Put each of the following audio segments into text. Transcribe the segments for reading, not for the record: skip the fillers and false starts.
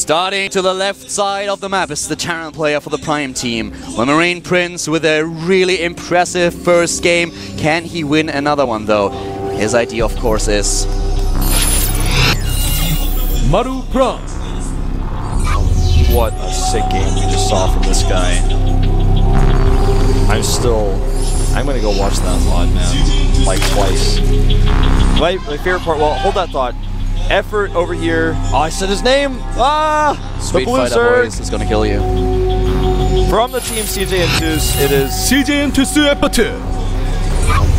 Starting to the left side of the map is the Terran player for the Prime team. The Marine Prince with a really impressive first game. Can he win another one though? His idea, of course, is Maru Bronze. What a sick game we just saw from this guy. I'm gonna go watch that VOD, man. Like twice. My favorite part, well, hold that thought. Effort over here. Oh, I said his name! Ah! Street Fighter Boys is gonna kill you. From the team CJ and Tus, it is CJ and Tus Effort.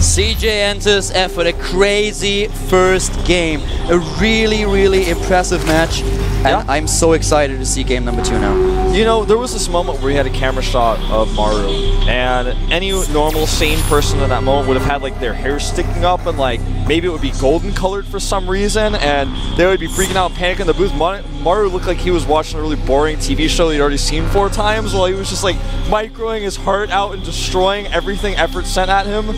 CJ enters Effort, a crazy first game. A really, really impressive match. And I'm so excited to see game number 2 now. You know, there was this moment where we had a camera shot of Maru, and any normal, sane person in that moment would have had like their hair sticking up and like maybe it would be golden colored for some reason, and they would be freaking out and panicking in the booth. Maru looked like he was watching a really boring TV show he'd already seen 4 times while he was just like microing his heart out and destroying everything Effort sent at him.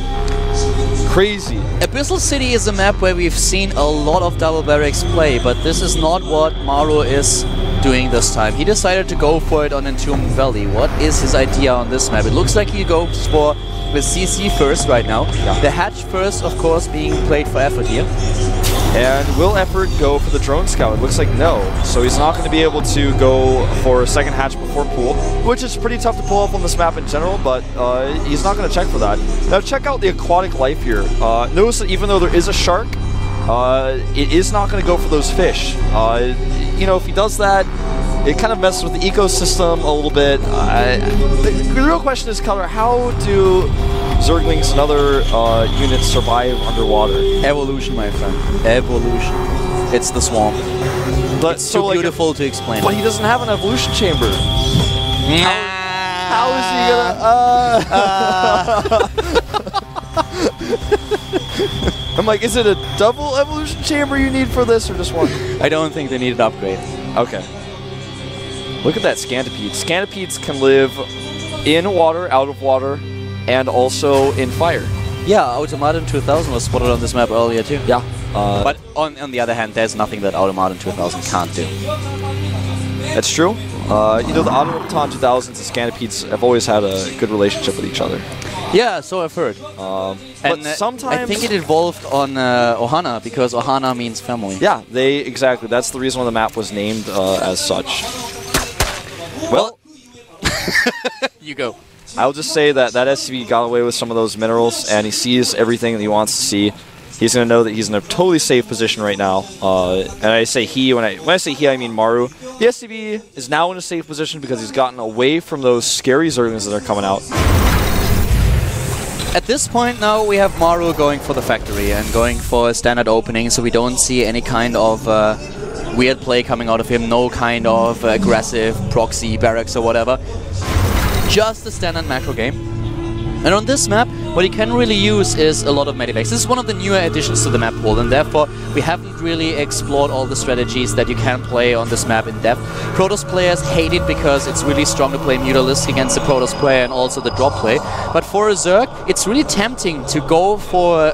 Crazy. Abyssal City is a map where we've seen a lot of double barracks play, but this is not what Maru is doing this time. He decided to go for it on Entombed Valley. What is his idea on this map? It looks like he goes for the CC first right now. Yeah. The hatch first, of course, being played for Effort here. And will Effort go for the drone scout? It looks like no. So he's not going to be able to go for a second hatch before pool, which is pretty tough to pull up on this map in general, but he's not going to check for that. Now check out the aquatic life here. Notice that even though there is a shark, it is not going to go for those fish. You know, if he does that, it kind of messes with the ecosystem a little bit. The real question is, Color, how do Zerglings and other units survive underwater? Evolution, my friend. Evolution. It's the swamp. But it's so beautiful to explain. But he doesn't have an evolution chamber. How is he gonna? I'm like, is it a double evolution chamber you need for this, or just one? I don't think they need an upgrade. Okay. Look at that Scantipede. Scantipedes can live in water, out of water, and also in fire. Yeah, Automaton 2000 was spotted on this map earlier too. Yeah. But on the other hand, there's nothing that Automaton 2000 can't do. That's true. You know, the Automaton 2000s and Scantipedes have always had a good relationship with each other. Yeah, so I've heard. But sometimes I think it evolved on Ohana, because Ohana means family. Yeah, exactly. That's the reason why the map was named as such. Well, you go. I'll just say that SCV got away with some of those minerals, and he sees everything that he wants to see. He's going to know that he's in a totally safe position right now. And I say he, when I say he, I mean Maru. The SCV is now in a safe position because he's gotten away from those scary Zerglings that are coming out. At this point now, we have Maru going for the factory and going for a standard opening, so we don't see any kind of weird play coming out of him, no kind of aggressive proxy barracks or whatever. Just a standard macro game. And on this map, what you can really use is a lot of medivacs. This is one of the newer additions to the map pool, and therefore we haven't really explored all the strategies that you can play on this map in depth. Protoss players hate it because it's really strong to play Mutalisk against the Protoss player and also the drop play. But for a Zerg, it's really tempting to go for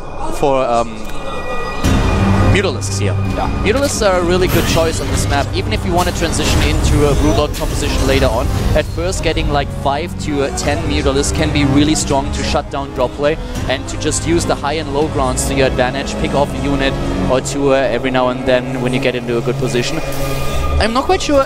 Mutalisks here. Yeah. Mutalisks are a really good choice on this map, even if you want to transition into a Broodlord composition later on. At first, getting like 5 to 10 Mutalisks can be really strong to shut down drop play and to just use the high and low grounds to your advantage, pick off a unit or two every now and then when you get into a good position. I'm not quite sure.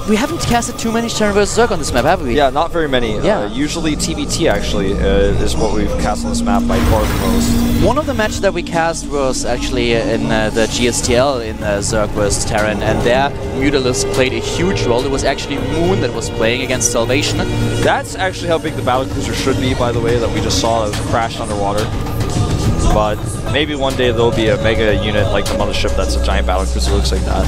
We haven't casted too many Terran vs. Zerg on this map, have we? Yeah, not very many. Yeah. Usually TVT actually is what we've cast on this map by far the most. One of the matches that we cast was actually in the GSTL in Zerg vs. Terran, and there Mutalisk played a huge role. It was actually Moon that was playing against Salvation. That's actually how big the battlecruiser should be, by the way, that we just saw that was crashed underwater. But maybe one day there'll be a mega unit like the mothership that's a giant battlecruiser looks like that.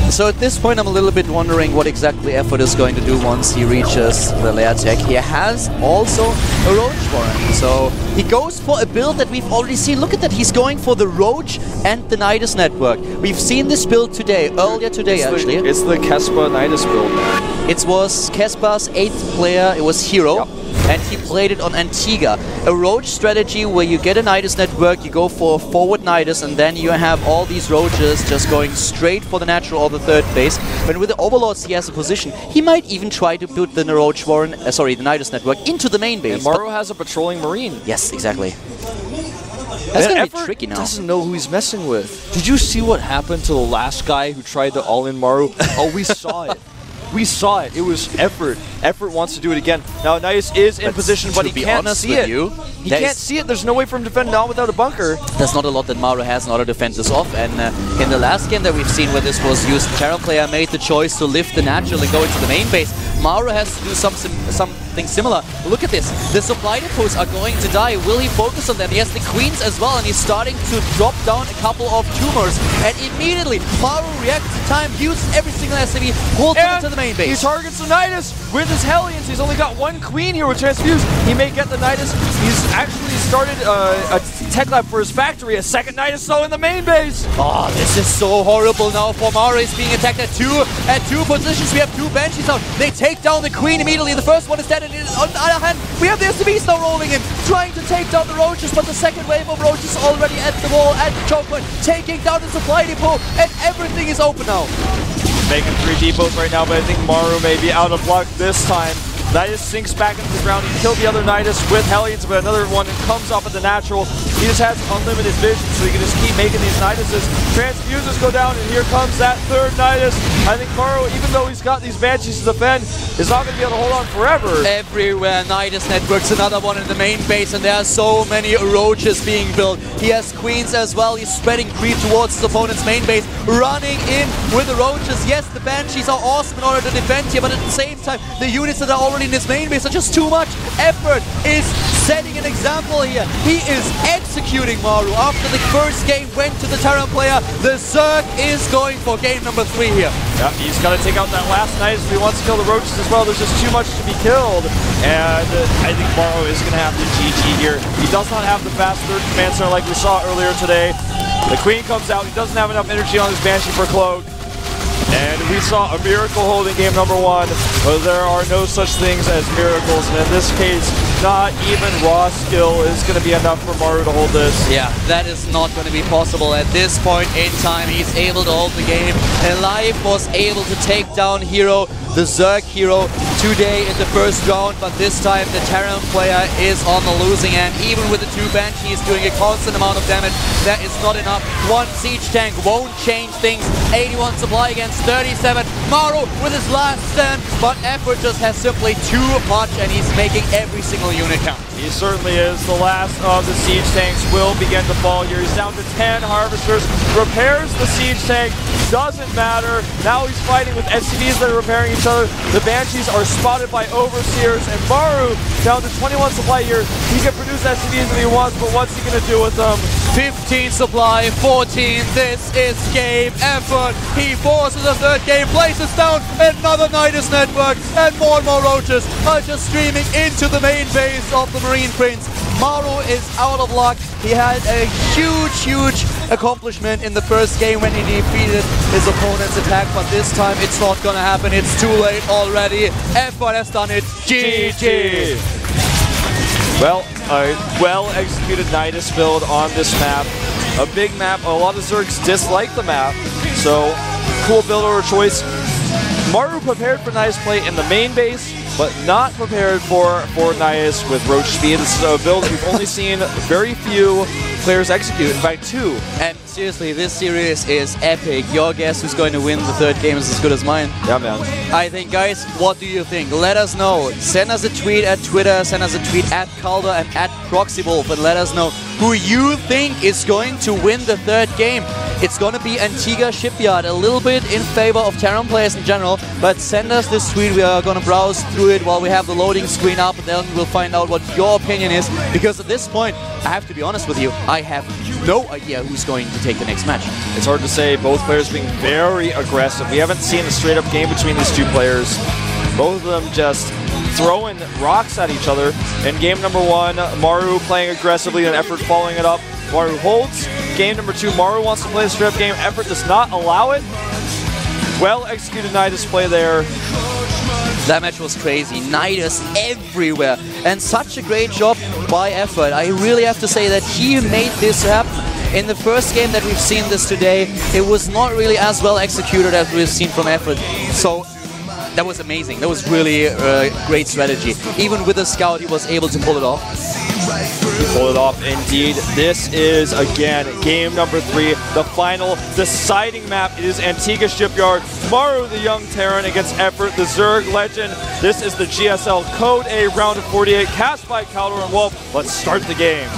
So at this point I'm a little bit wondering what exactly Effort is going to do once he reaches the lair tech. He has also a Roach Warren, so he goes for a build that we've already seen. Look at that, he's going for the Roach and the Nidus network. We've seen this build today, earlier today actually. It's the Kespa Nidus build, man. It was Kespa's 8th player, it was Hero. Yep. and he played it on Antigua. A roach strategy where you get a Nidus network, you go for a forward Nidus, and then you have all these roaches just going straight for the natural or the third base. But with the Overlords he has a position, he might even try to put the Roach Warren, the Nidus network into the main base. And Maru has a patrolling Marine. Yes, exactly. That's going to be tricky now. Doesn't know who he's messing with. Did you see what happened to the last guy who tried to all-in Maru? Oh, we saw it. We saw it. It was Effort. Effort wants to do it again. Now, Nidus is in position, but he can't see it. He can't see it. There's no way for him to defend now without a bunker. There's not a lot that Maru has in order to fend this off. And in the last game that we've seen where this was used, the Terran player made the choice to lift the natural and go into the main base. Maru has to do something similar. Look at this. The supply depots are going to die. Will he focus on them? He has the queens as well, and he's starting to drop down a couple of tumors. And immediately, Maru reacts in time, uses every single SCV, pulls them into the main base. He targets the Nidus with his Hellions. He's only got one queen here with Transfuse. He may get the Nidus. He's actually started a tech lab for his factory. A second Nidus though in the main base. Oh, this is so horrible now for Maru. He's being attacked at two positions. We have two Banshees out. They take down the queen immediately. The first one is dead, and on the other hand, we have the SCVs now rolling in, trying to take down the roaches, but the second wave of roaches already at the wall, at the choke point, taking down the supply depot, and everything is open now. Making 3 depots right now, but I think Maru may be out of luck this time. Nidus sinks back into the ground. He killed the other Nidus with Hellions, but another one comes off at the natural. He just has unlimited vision, so he can just keep making these Niduses. Transfuses go down, and here comes that third Nidus. I think Maru, even though he's got these Banshees to defend, is not going to be able to hold on forever. Everywhere Nidus networks, another one in the main base, and there are so many roaches being built. He has queens as well. He's spreading creep towards his opponent's main base, running in with the roaches. Yes, the Banshees are awesome in order to defend here, but at the same time, the units that are already in his main base are just too much. Effort is setting an example here. He is executing Maru. After the first game went to the Terran player, the Zerg is going for game number 3 here. Yeah, he's got to take out that last Nidus if he wants to kill the roaches as well. There's just too much to be killed, and I think Maru is going to have to GG here. He does not have the fast third command center like we saw earlier today. The queen comes out. He doesn't have enough energy on his Banshee for Cloak. And we saw a miracle hold in game number 1, but there are no such things as miracles, and in this case, not even raw skill is going to be enough for Maru to hold this. Yeah, that is not going to be possible at this point in time. He's able to hold the game, and Live was able to take down Hero, the Zerg hero, today in the first round, but this time the Terran player is on the losing end. Even with the 2 Banshees doing a constant amount of damage, that is not enough. 1 siege tank won't change things. 81 supply against 37. Maru with his last stand, but Effort just has simply too much, and he's making every single unit count. He certainly is. The last of the siege tanks will begin to fall here. He's down to 10 harvesters. Repairs the siege tank. Doesn't matter. Now he's fighting with SCVs that are repairing each other. The Banshees are spotted by Overseers, and Maru down to 21 supply here. He can produce SCVs if he wants, but what's he going to do with them? 15 supply, 14. This is game Effort. He forces a third game, places down another Nidus network, and more roaches are just streaming into the main base of the Marine Prince. Maru is out of luck. He had a huge accomplishment in the first game when he defeated his opponent's attack, but this time it's not gonna happen. It's too late already. Effort has done it. GG! Well, a well-executed Nidus build on this map. A big map. A lot of Zergs dislike the map, so cool build order choice. Maru prepared for Nidus play in the main base, but not prepared for Nidus with Roach Speed. This is a build we've only seen very few players execute, in fact 2. And seriously, this series is epic. Your guess who's going to win the third game is as good as mine. Yeah, man. I think, guys, what do you think? Let us know. Send us a tweet at Twitter, send us a tweet at Calder and at ProxyWolf, and let us know who you think is going to win the third game. It's going to be Antigua Shipyard, a little bit in favor of Terran players in general, but send us this tweet. We are going to browse through it while we have the loading screen up, and then we'll find out what your opinion is, because at this point, I have to be honest with you, I have no idea who's going to take the next match. It's hard to say. Both players being very aggressive. We haven't seen a straight-up game between these 2 players. Both of them just throwing rocks at each other. In game number 1, Maru playing aggressively and Effort following it up. Maru holds. Game number 2, Maru wants to play a straight-up game. Effort does not allow it. Well-executed Nidus play there. That match was crazy. Nidus everywhere. And such a great job by Effort. I really have to say that he made this happen. In the first game that we've seen this today, it was not really as well executed as we've seen from Effort. So that was amazing. That was really a great strategy. Even with the scout, he was able to pull it off. He pulled it off indeed. This is, again, game number 3, the final deciding map. It is Antigua Shipyard. Maru, the young Terran, against Effort, the Zerg legend. This is the GSL Code A round of 48, cast by Caldor and Wolf. Let's start the game.